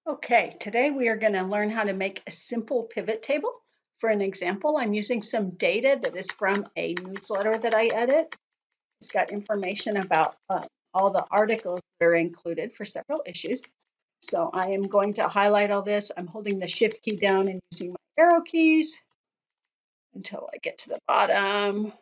Okay, today we are going to learn how to make a simple pivot table. For an example, I'm using some data that is from a newsletter that I edit. It's got information about all the articles that are included for several issues. So I am going to highlight all this. I'm holding the shift key down and using my arrow keys until I get to the bottom.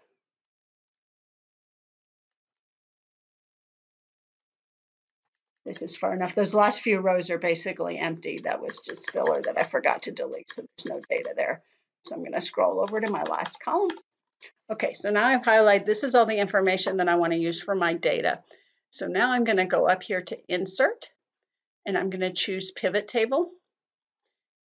This is far enough. Those last few rows are basically empty. That was just filler that I forgot to delete, so there's no data there. So I'm going to scroll over to my last column. Okay, so now I've highlighted, this is all the information that I want to use for my data. So now I'm going to go up here to Insert, and I'm going to choose Pivot Table.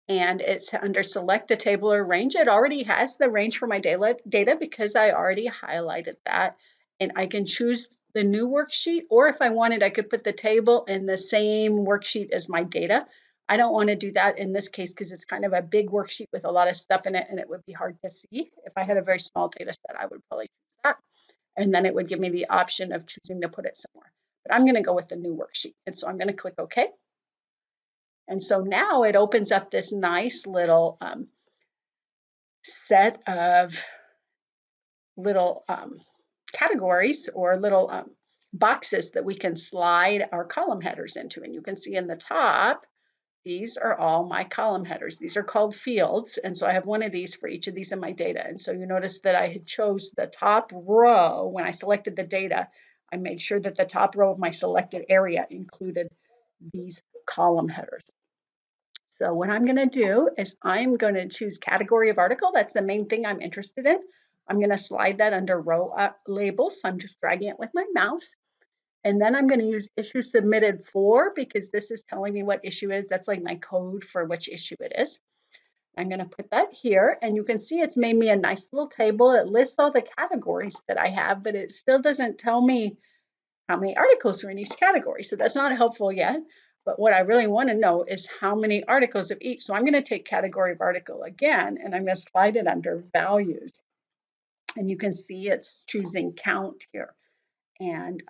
And it's under Select a Table or Range. It already has the range for my data because I already highlighted that. And I can choose the new worksheet, or if I wanted, I could put the table in the same worksheet as my data. I don't want to do that in this case because it's kind of a big worksheet with a lot of stuff in it, and it would be hard to see. If I had a very small data set, I would probably choose that. And then it would give me the option of choosing to put it somewhere. But I'm going to go with the new worksheet. And so I'm going to click OK. And so now it opens up this nice little set of little categories or little boxes that we can slide our column headers into. And you can see in the top, these are all my column headers. These are called fields. And so I have one of these for each of these in my data. And so you notice that I had chose the top row when I selected the data. I made sure that the top row of my selected area included these column headers. So what I'm going to do is I'm going to choose category of article. That's the main thing I'm interested in. I'm going to slide that under row labels. I'm just dragging it with my mouse. And then I'm going to use issue submitted for because this is telling me what issue it is. That's like my code for which issue it is. I'm going to put that here. And you can see it's made me a nice little table. It lists all the categories that I have, but it still doesn't tell me how many articles are in each category. So that's not helpful yet. But what I really want to know is how many articles of each. So I'm going to take category of article again, and I'm going to slide it under values. And you can see it's choosing count here. And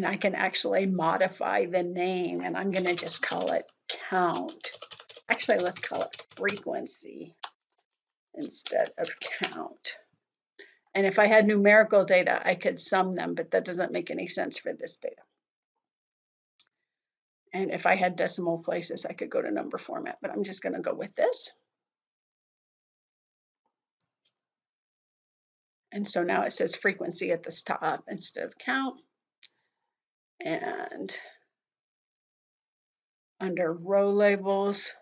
I can actually modify the name, and I'm going to just call it count. Actually, let's call it frequency instead of count. And if I had numerical data, I could sum them, but that doesn't make any sense for this data. And if I had decimal places, I could go to number format, but I'm just going to go with this. And so now it says frequency at the top instead of count. And under row labels,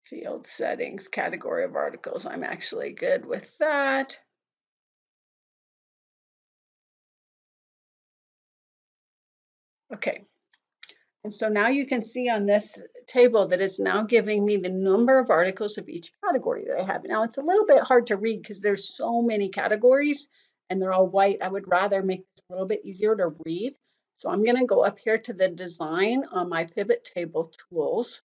field settings, category of articles, I'm actually good with that. Okay, and so now you can see on this table that it's now giving me the number of articles of each category that I have. Now it's a little bit hard to read because there's so many categories and they're all white. I would rather make this a little bit easier to read. So I'm going to go up here to the design on my pivot table tools,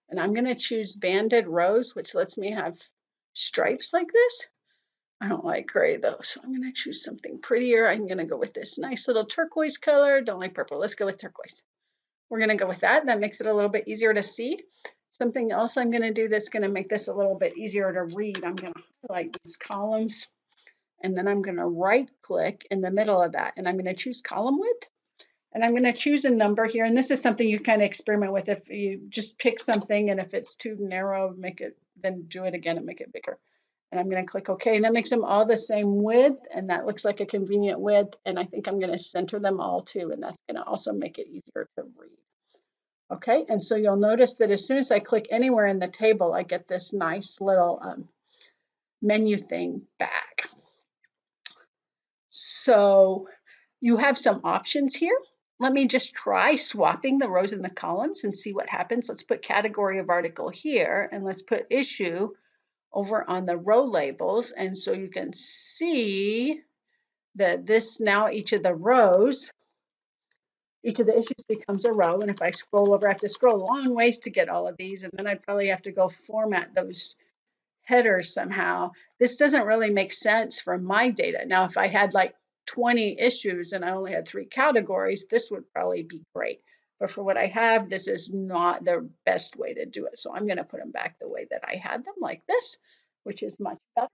and I'm going to choose banded rows, which lets me have stripes like this. I don't like gray though, so I'm going to choose something prettier. I'm going to go with this nice little turquoise color. Don't like purple. Let's go with turquoise. We're going to go with that. That makes it a little bit easier to see. Something else I'm going to do that's going to make this a little bit easier to read. I'm going to highlight these columns, and then I'm going to right click in the middle of that, and I'm going to choose column width. And I'm going to choose a number here. And this is something you kind of experiment with. If you just pick something, and if it's too narrow, make it, then do it again and make it bigger. And I'm going to click OK. And that makes them all the same width. And that looks like a convenient width. And I think I'm going to center them all too. And that's going to also make it easier to read. Okay, and so you'll notice that as soon as I click anywhere in the table, I get this nice little menu thing back. So you have some options here. Let me just try swapping the rows and the columns and see what happens. Let's put category of article here, and let's put issue over on the row labels. And so you can see that this now each of the rows each of the issues becomes a row. And if I scroll over, I have to scroll a long ways to get all of these. And then I'd probably have to go format those headers somehow. This doesn't really make sense for my data. Now, if I had like 20 issues and I only had 3 categories, this would probably be great. But for what I have, this is not the best way to do it. So I'm going to put them back the way that I had them, like this, which is much better.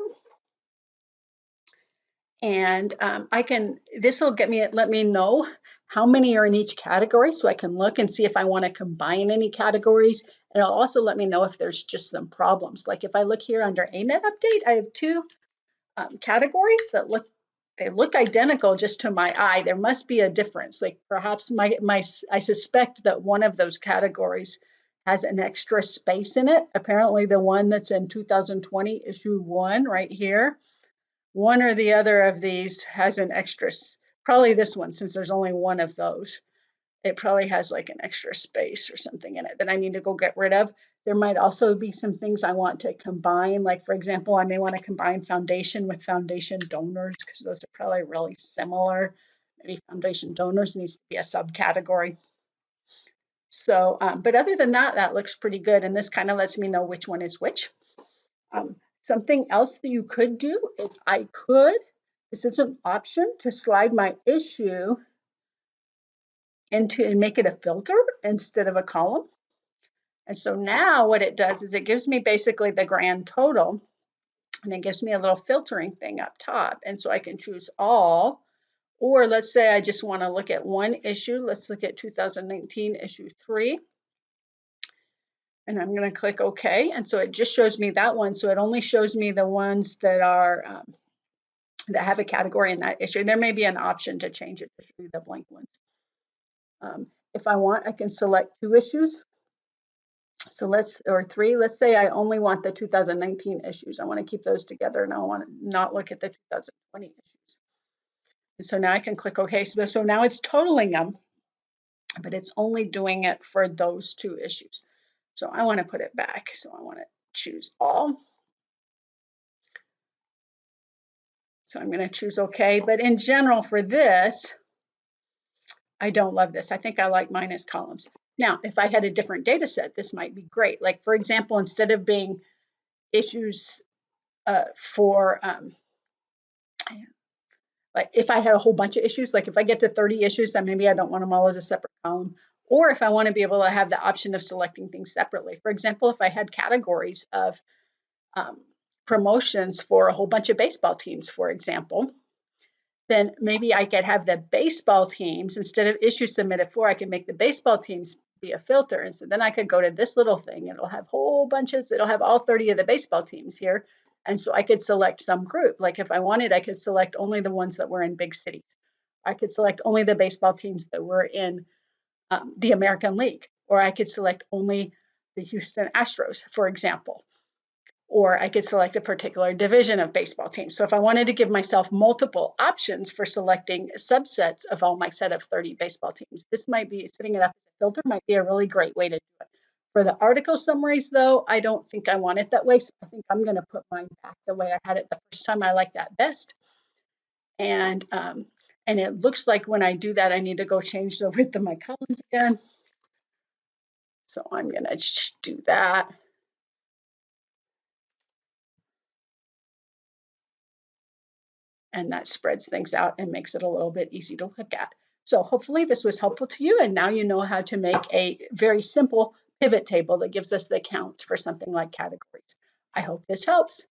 And this will let me know how many are in each category, so I can look and see if I want to combine any categories. And it'll also let me know if there's just some problems. Like if I look here under ANET update, I have 2 categories that look identical just to my eye. There must be a difference. Like perhaps I suspect that one of those categories has an extra space in it. Apparently the one that's in 2020 issue 1 right here, one or the other of these has an extra, probably this one, since there's only one of those. It probably has like an extra space or something in it that I need to go get rid of. There might also be some things I want to combine. Like for example, I may want to combine foundation with foundation donors because those are probably really similar. Maybe foundation donors needs to be a subcategory. So, but other than that, that looks pretty good. And this kind of lets me know which one is which. Something else that you could do is this is an option to slide my issue into and make it a filter instead of a column. And so now what it does is it gives me basically the grand total, and it gives me a little filtering thing up top. And so I can choose all, or let's say I just want to look at one issue. Let's look at 2019 issue 3. And I'm going to click OK. And so it just shows me that one. So it only shows me the ones that are that have a category in that issue. There may be an option to change it to show you the blank ones. If I want, I can select 2 issues. So or 3. Let's say I only want the 2019 issues. I want to keep those together, and I want to not look at the 2020 issues. And so now I can click OK. So now it's totaling them, but it's only doing it for those 2 issues. So I want to put it back. So I want to choose all. So I'm going to choose OK. But in general for this, I don't love this. I think I like mine as columns. Now, if I had a different data set, this might be great. Like, for example, instead of being issues like if I had a whole bunch of issues, like if I get to 30 issues, then maybe I don't want them all as a separate column. Or if I want to be able to have the option of selecting things separately. For example, if I had categories of promotions for a whole bunch of baseball teams, for example, then maybe I could have the baseball teams, instead of issue submitted for, I could make the baseball teams be a filter. And so then I could go to this little thing, and it'll have whole bunches, it'll have all 30 of the baseball teams here. And so I could select some group. Like if I wanted, I could select only the ones that were in big cities. I could select only the baseball teams that were in the American League, or I could select only the Houston Astros, for example. Or I could select a particular division of baseball teams. So if I wanted to give myself multiple options for selecting subsets of all my set of 30 baseball teams, this might be, setting it up as a filter might be a really great way to do it. For the article summaries, though, I don't think I want it that way. So I think I'm going to put mine back the way I had it the first time. I like that best. And it looks like when I do that, I need to go change the width of my columns again. So I'm going to do that. And that spreads things out and makes it a little bit easy to look at. So hopefully this was helpful to you, and now you know how to make a very simple pivot table that gives us the counts for something like categories. I hope this helps.